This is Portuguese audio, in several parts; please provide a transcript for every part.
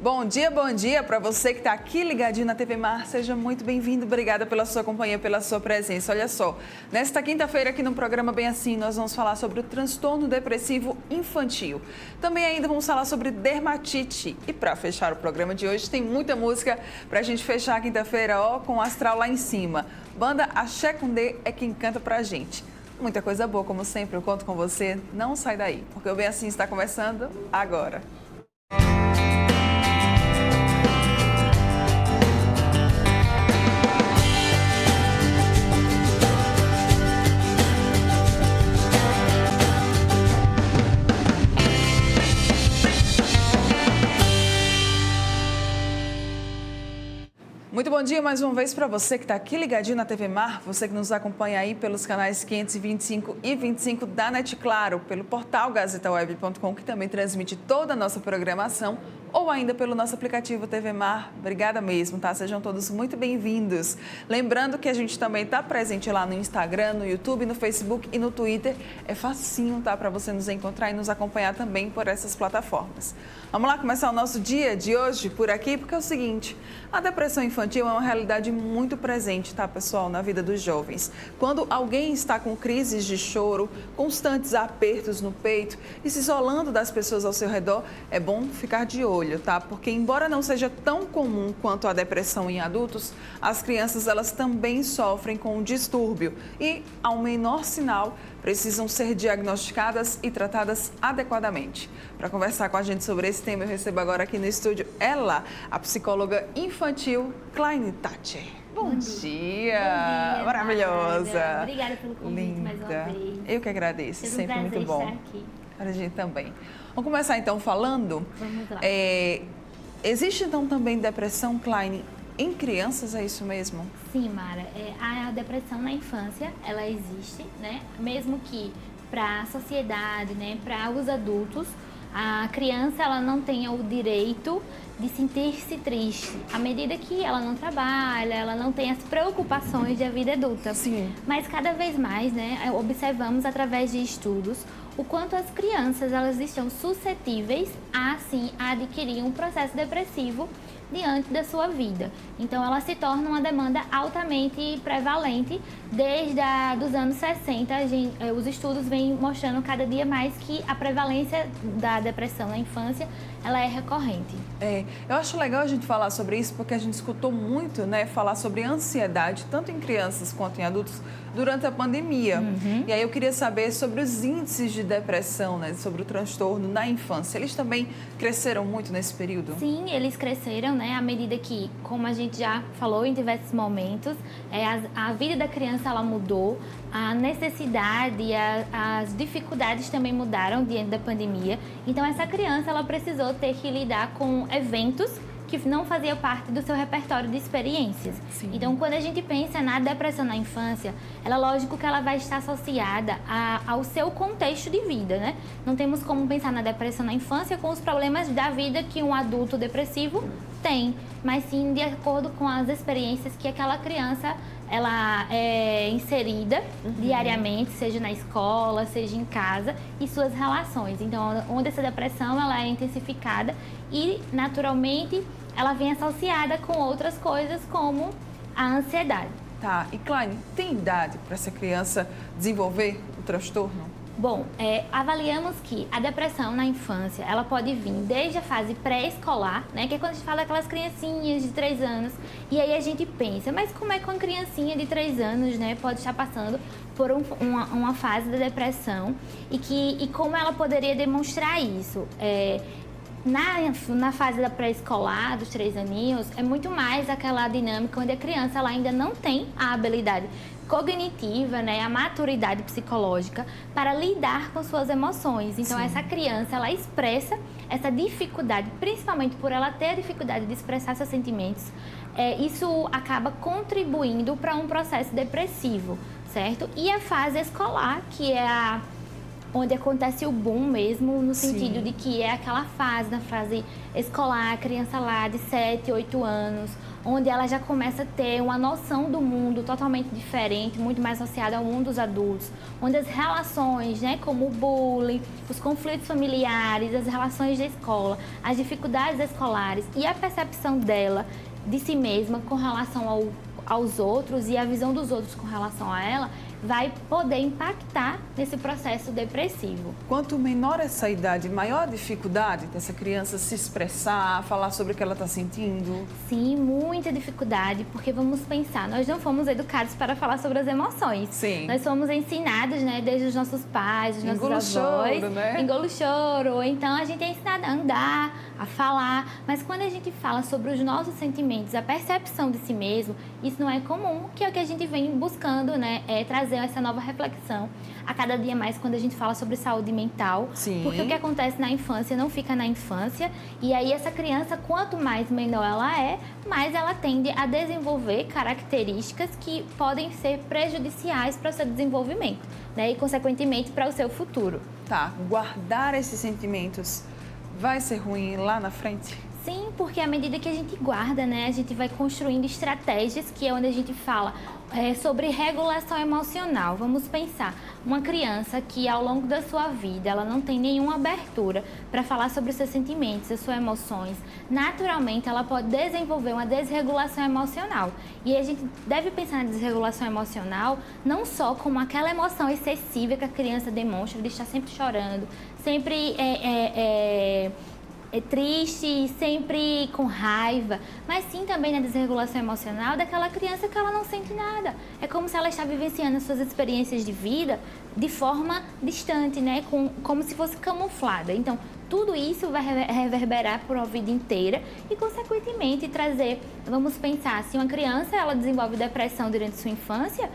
Bom dia para você que está aqui ligadinho na TV Mar. Seja muito bem-vindo, obrigada pela sua companhia, pela sua presença. Olha só, nesta quinta-feira aqui no programa Bem Assim, nós vamos falar sobre o transtorno depressivo infantil. Também ainda vamos falar sobre dermatite. E para fechar o programa de hoje, tem muita música para a gente fechar a quinta-feira, ó, com o astral lá em cima. Banda Axé Kundê é quem canta pra gente. Muita coisa boa, como sempre, eu conto com você. Não sai daí, porque o Bem Assim está começando agora. Muito bom dia mais uma vez para você que está aqui ligadinho na TV Mar, você que nos acompanha aí pelos canais 525 e 25 da NET Claro, pelo portal gazetaweb.com, que também transmite toda a nossa programação, ou ainda pelo nosso aplicativo TV Mar. Obrigada mesmo, tá? Sejam todos muito bem-vindos. Lembrando que a gente também está presente lá no Instagram, no YouTube, no Facebook e no Twitter. É facinho, tá? Para você nos encontrar e nos acompanhar também por essas plataformas. Vamos lá começar o nosso dia de hoje por aqui, porque é o seguinte, a depressão infantil é uma realidade muito presente, tá, pessoal, na vida dos jovens. Quando alguém está com crises de choro, constantes apertos no peito e se isolando das pessoas ao seu redor, é bom ficar de olho, tá? Porque embora não seja tão comum quanto a depressão em adultos, as crianças elas também sofrem com o distúrbio e, ao menor sinal, precisam ser diagnosticadas e tratadas adequadamente. Para conversar com a gente sobre esse tema, eu recebo agora aqui no estúdio ela, a psicóloga infantil Kleine Thatcher. Bom dia, maravilhosa. Mara. Obrigada pelo convite. Linda. Mais uma vez. Eu que agradeço, É um sempre prazer muito bom. estar aqui. Para a gente também. Vamos começar então falando. Vamos lá. Existe então também depressão, Kleine, em crianças, é isso mesmo? Sim, Mara. A depressão na infância, ela existe, né? Mesmo que para a sociedade, né? Para os adultos, a criança ela não tenha o direito de sentir-se triste, à medida que ela não trabalha, ela não tem as preocupações da vida adulta. Sim. Mas cada vez mais, né, observamos através de estudos o quanto as crianças elas estão suscetíveis a adquirir um processo depressivo diante da sua vida. Então, ela se torna uma demanda altamente prevalente. Desde os anos 60, os estudos vêm mostrando cada dia mais que a prevalência da depressão na infância ela é recorrente. Eu acho legal a gente falar sobre isso, porque a gente escutou muito, né, falar sobre ansiedade, tanto em crianças quanto em adultos, durante a pandemia. E aí eu queria saber sobre os índices de depressão, né, sobre o transtorno na infância. Eles também cresceram muito nesse período? Sim, eles cresceram, né, à medida que, como a gente já falou em diversos momentos, a vida da criança ela mudou, a necessidade, as dificuldades também mudaram diante da pandemia. Então, essa criança ela precisou ter que lidar com eventos que não faziam parte do seu repertório de experiências. Sim. Então, quando a gente pensa na depressão na infância, lógico que ela vai estar associada ao seu contexto de vida, né? Não temos como pensar na depressão na infância com os problemas da vida que um adulto depressivo tem, mas sim de acordo com as experiências que aquela criança ela é inserida diariamente, seja na escola, seja em casa, e suas relações. Então, onde essa depressão ela é intensificada e, naturalmente, ela vem associada com outras coisas, como a ansiedade. Tá, e Kleine, tem idade para essa criança desenvolver o transtorno? Bom, avaliamos que a depressão na infância, ela pode vir desde a fase pré-escolar, né? Que é quando a gente fala daquelas criancinhas de 3 anos. E aí a gente pensa, mas como é que uma criancinha de 3 anos, né, pode estar passando por uma fase da depressão? E como ela poderia demonstrar isso? Na fase da pré-escolar, dos 3 aninhos, é muito mais aquela dinâmica onde a criança ela ainda não tem a habilidade cognitiva, né, a maturidade psicológica para lidar com suas emoções. Então, essa criança, ela expressa essa dificuldade, principalmente por ela ter a dificuldade de expressar seus sentimentos. Isso acaba contribuindo para um processo depressivo, certo? E a fase escolar, que é onde acontece o boom mesmo, no sentido de que é aquela fase, na fase escolar, a criança lá de 7, 8 anos, onde ela já começa a ter uma noção do mundo totalmente diferente, muito mais associada ao mundo dos adultos, onde as relações, né, como o bullying, os conflitos familiares, as relações da escola, as dificuldades escolares e a percepção dela de si mesma com relação aos outros e a visão dos outros com relação a ela, vai poder impactar nesse processo depressivo. Quanto menor essa idade, maior a dificuldade dessa criança se expressar, falar sobre o que ela está sentindo? Sim, muita dificuldade, porque vamos pensar, nós não fomos educados para falar sobre as emoções. Sim. Nós fomos ensinados, né, desde os nossos pais, os nossos avós. Choro, né? Engolo o choro. Então, a gente é ensinado a andar, a falar. Mas quando a gente fala sobre os nossos sentimentos, a percepção de si mesmo, isso não é comum, que é o que a gente vem buscando, né, trazer essa nova reflexão a cada dia mais quando a gente fala sobre saúde mental. Sim. Porque o que acontece na infância não fica na infância. E aí essa criança, quanto mais menor ela é, mais ela tende a desenvolver características que podem ser prejudiciais para o seu desenvolvimento, né? E, consequentemente, para o seu futuro. Tá, guardar esses sentimentos vai ser ruim lá na frente? Sim, porque à medida que a gente guarda, né, a gente vai construindo estratégias, que é onde a gente fala sobre regulação emocional. Vamos pensar, uma criança que ao longo da sua vida ela não tem nenhuma abertura para falar sobre os seus sentimentos, as suas emoções, naturalmente ela pode desenvolver uma desregulação emocional. E a gente deve pensar na desregulação emocional não só como aquela emoção excessiva que a criança demonstra, de estar sempre chorando, sempre triste, sempre com raiva, mas sim também na desregulação emocional daquela criança que ela não sente nada. É como se ela está vivenciando as suas experiências de vida de forma distante, né? Como se fosse camuflada. Então, tudo isso vai reverberar por uma vida inteira e, consequentemente, trazer... Vamos pensar, se uma criança ela desenvolve depressão durante sua infância,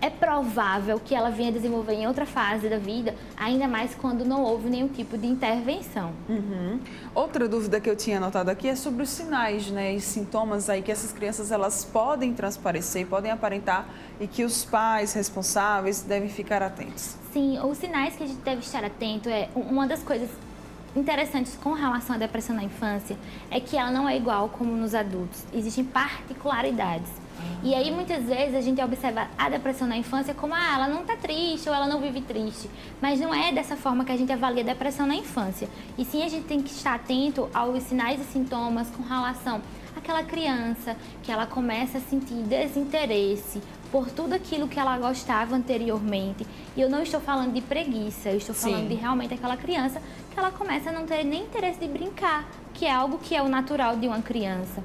é provável que ela venha desenvolver em outra fase da vida, ainda mais quando não houve nenhum tipo de intervenção. Uhum. Outra dúvida que eu tinha anotado aqui é sobre os sinais, né, e sintomas aí que essas crianças elas podem transparecer, podem aparentar e que os pais responsáveis devem ficar atentos. Sim, os sinais que a gente deve estar atento é uma das coisas interessantes com relação à depressão na infância é que ela não é igual como nos adultos. Existem particularidades. E aí, muitas vezes, a gente observa a depressão na infância como, ela não está triste ou ela não vive triste. Mas não é dessa forma que a gente avalia a depressão na infância. E sim, a gente tem que estar atento aos sinais e sintomas com relação àquela criança que ela começa a sentir desinteresse por tudo aquilo que ela gostava anteriormente. E eu não estou falando de preguiça, eu estou falando de realmente aquela criança que ela começa a não ter nem interesse de brincar, que é algo que é o natural de uma criança.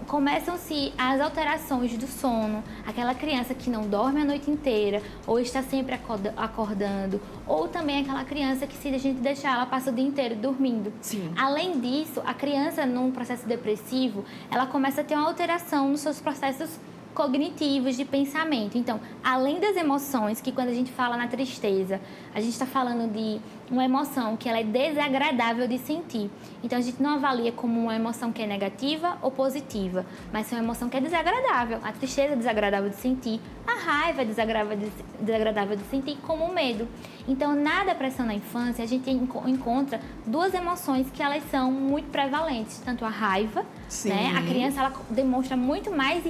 Começam-se as alterações do sono, aquela criança que não dorme a noite inteira ou está sempre acordando, ou também aquela criança que, se a gente deixar, ela passa o dia inteiro dormindo. Sim. Além disso, a criança num processo depressivo, ela começa a ter uma alteração nos seus processos cognitivos de pensamento. Então, além das emoções, que quando a gente fala na tristeza, a gente está falando de uma emoção que ela é desagradável de sentir. Então, a gente não avalia como uma emoção que é negativa ou positiva, mas é uma emoção que é desagradável. A tristeza é desagradável de sentir, a raiva é desagradável de sentir, como o medo. Então, na depressão na infância, a gente encontra duas emoções que elas são muito prevalentes, tanto a raiva, né? A criança ela demonstra muito mais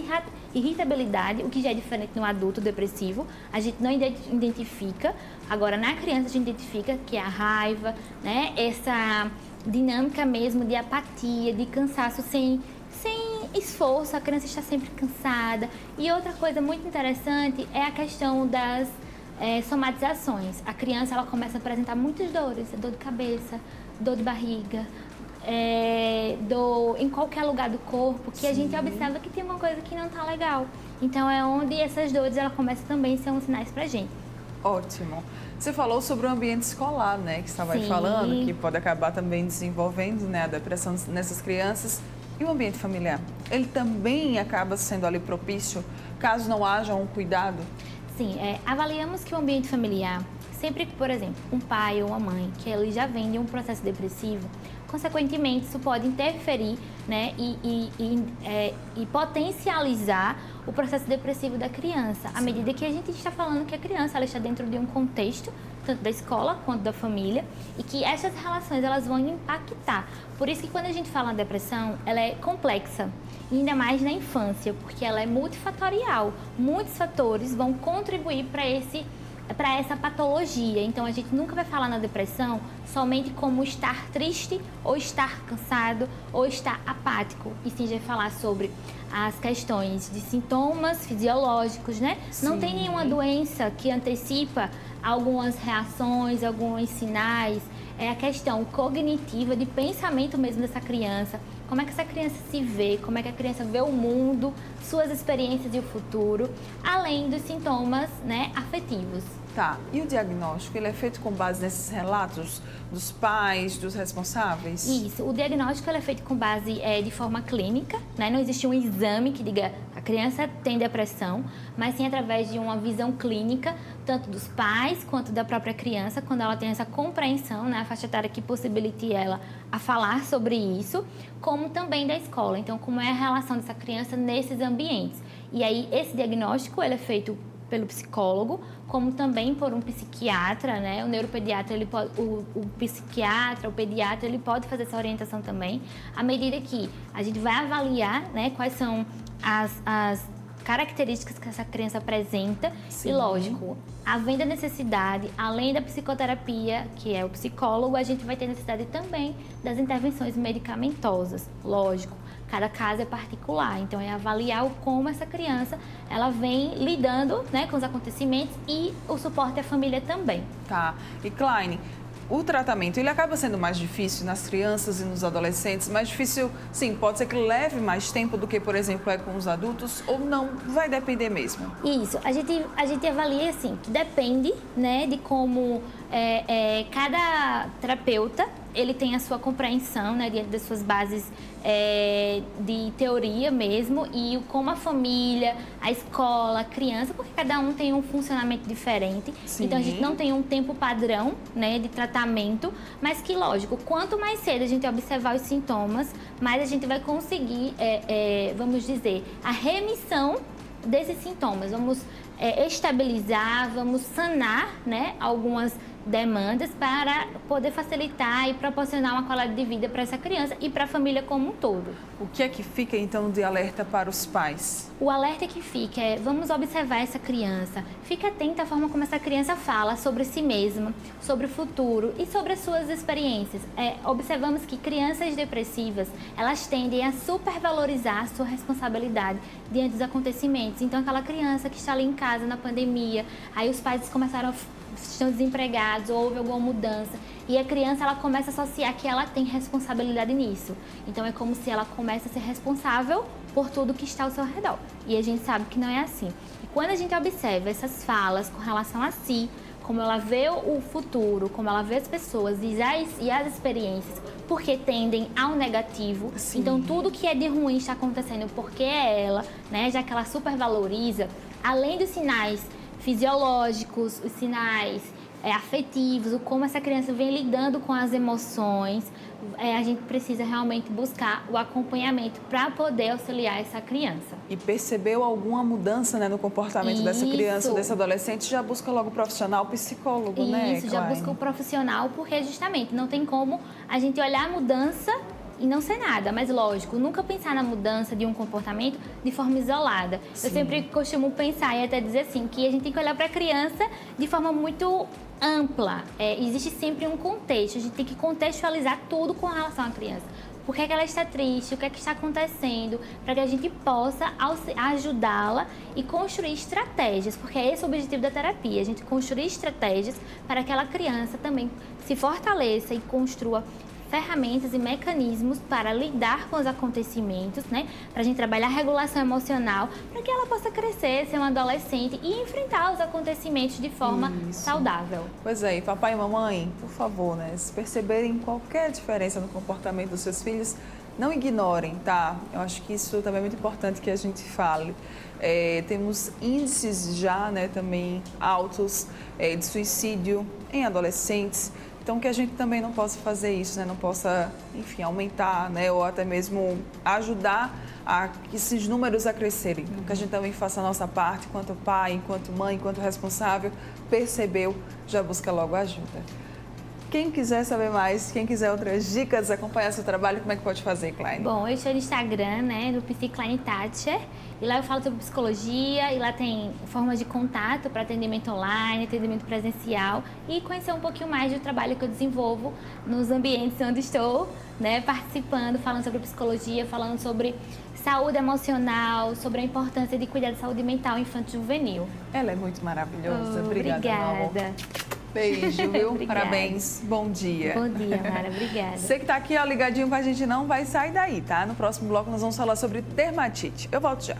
irritabilidade, o que já é diferente no adulto depressivo. A gente não identifica. Agora, na criança, a gente identifica que é a raiva, né? Essa dinâmica mesmo de apatia, de cansaço sem esforço. A criança está sempre cansada. E outra coisa muito interessante é a questão das somatizações. A criança ela começa a apresentar muitas dores, dor de cabeça, dor de barriga, dor em qualquer lugar do corpo, que a gente observa que tem uma coisa que não está legal. Então, é onde essas dores ela começam também a ser uns sinais pra gente. Ótimo. Você falou sobre o ambiente escolar, né, que estava aí falando, que pode acabar também desenvolvendo, né, a depressão nessas crianças. E o ambiente familiar? Ele também acaba sendo ali propício, caso não haja um cuidado? Sim, avaliamos que o ambiente familiar, sempre que, por exemplo, um pai ou uma mãe, que ele já vem de um processo depressivo, consequentemente, isso pode interferir, né, e potencializar o processo depressivo da criança, à medida que a gente está falando que a criança ela está dentro de um contexto tanto da escola quanto da família, e que essas relações elas vão impactar. Por isso que quando a gente fala na depressão, ela é complexa, ainda mais na infância, porque ela é multifatorial. Muitos fatores vão contribuir para essa patologia. Então, a gente nunca vai falar na depressão somente como estar triste, ou estar cansado, ou estar apático. E sim, a gente vai falar sobre as questões de sintomas fisiológicos, né? Sim. Não tem nenhuma doença que antecipa algumas reações, alguns sinais. É a questão cognitiva, de pensamento mesmo dessa criança. Como é que essa criança se vê, como é que a criança vê o mundo, suas experiências e o futuro, além dos sintomas, né, afetivos. Tá, e o diagnóstico, ele é feito com base nesses relatos dos pais, dos responsáveis? Isso, o diagnóstico ele é feito com base de forma clínica, né? Não existe um exame que diga a criança tem depressão, mas sim através de uma visão clínica, tanto dos pais quanto da própria criança, quando ela tem essa compreensão, né? A faixa etária que possibilite ela a falar sobre isso, como também da escola. Então, como é a relação dessa criança nesses ambientes. E aí, esse diagnóstico ele é feito pelo psicólogo, como também por um psiquiatra, né? O neuropediatra, ele pode, o psiquiatra, o pediatra, ele pode fazer essa orientação também, à medida que a gente vai avaliar, né, quais são as características que essa criança apresenta. Sim. E, lógico, havendo a necessidade, além da psicoterapia, que é o psicólogo, a gente vai ter necessidade também das intervenções medicamentosas, lógico. Cada caso é particular, então é avaliar como essa criança ela vem lidando, né, com os acontecimentos e o suporte à família também. Tá. E Klein, o tratamento, ele acaba sendo mais difícil nas crianças e nos adolescentes? Mais difícil, sim, pode ser que leve mais tempo do que, por exemplo, é com os adultos, ou não? Vai depender mesmo? Isso, a gente avalia assim, que depende, né, de como cada terapeuta ele tem a sua compreensão, né, diante das suas bases de teoria mesmo, e como a família, a escola, a criança, porque cada um tem um funcionamento diferente. Sim. Então a gente não tem um tempo padrão, né, de tratamento, mas que, lógico, quanto mais cedo a gente observar os sintomas, mais a gente vai conseguir, vamos dizer, a remissão desses sintomas. Vamos estabilizar, vamos sanar, né, algumas demandas para poder facilitar e proporcionar uma qualidade de vida para essa criança e para a família como um todo. O que é que fica, então, de alerta para os pais? O alerta que fica é, vamos observar essa criança, fique atenta à forma como essa criança fala sobre si mesma, sobre o futuro e sobre as suas experiências. Observamos que crianças depressivas, elas tendem a supervalorizar a sua responsabilidade diante dos acontecimentos. Então, aquela criança que está ali em casa na pandemia, aí os pais estão desempregados, ou houve alguma mudança, e a criança ela começa a associar que ela tem responsabilidade nisso. Então é como se ela começa a ser responsável por tudo que está ao seu redor. E a gente sabe que não é assim. E quando a gente observa essas falas com relação a si, como ela vê o futuro, como ela vê as pessoas e as experiências, porque tendem ao negativo. Sim. Então tudo que é de ruim está acontecendo porque é ela, né? Já que ela supervaloriza, além dos sinais fisiológicos, os sinais afetivos, o como essa criança vem lidando com as emoções, a gente precisa realmente buscar o acompanhamento para poder auxiliar essa criança. E percebeu alguma mudança, né, no comportamento dessa criança, Isso. desse adolescente, já busca logo o profissional, psicólogo, né? Isso, já busca o profissional, porque justamente não tem como a gente olhar a mudança e não ser nada, mas lógico, nunca pensar na mudança de um comportamento de forma isolada. Sim. Eu sempre costumo pensar e até dizer assim, que a gente tem que olhar para a criança de forma muito ampla. Existe sempre um contexto, a gente tem que contextualizar tudo com relação à criança. Por que ela está triste, o que é que está acontecendo, para que a gente possa ajudá-la e construir estratégias, porque é esse o objetivo da terapia, a gente construir estratégias para que aquela criança também se fortaleça e construa ferramentas e mecanismos para lidar com os acontecimentos, né? Para a gente trabalhar a regulação emocional, para que ela possa crescer, ser uma adolescente e enfrentar os acontecimentos de forma saudável. Pois é, e papai e mamãe, por favor, né? Se perceberem qualquer diferença no comportamento dos seus filhos, não ignorem, tá? Eu acho que isso também é muito importante que a gente fale. Temos índices já, né, também altos de suicídio em adolescentes. Então, Então, que a gente também não possa fazer isso, né? Não possa, enfim, aumentar, né? Ou até mesmo ajudar a esses números a crescerem. Então, que a gente também faça a nossa parte, enquanto pai, enquanto mãe, enquanto responsável, percebeu, já busca logo ajuda. Quem quiser saber mais, quem quiser outras dicas, acompanhar seu trabalho, como é que pode fazer, Kleine? Bom, eu estou no Instagram, né, do Psi Kleine Thatcher, e lá eu falo sobre psicologia, e lá tem formas de contato para atendimento online, atendimento presencial, e conhecer um pouquinho mais do trabalho que eu desenvolvo nos ambientes onde estou, né, participando, falando sobre psicologia, falando sobre saúde emocional, sobre a importância de cuidar da saúde mental infanto-juvenil. Ela é muito maravilhosa. Obrigada, meu amor. Obrigada. Beijo, viu? Obrigada. Parabéns. Bom dia. Bom dia, Mara. Obrigada. Você que está aqui, ó, ligadinho com a gente, não vai sair daí, tá? No próximo bloco nós vamos falar sobre dermatite. Eu volto já.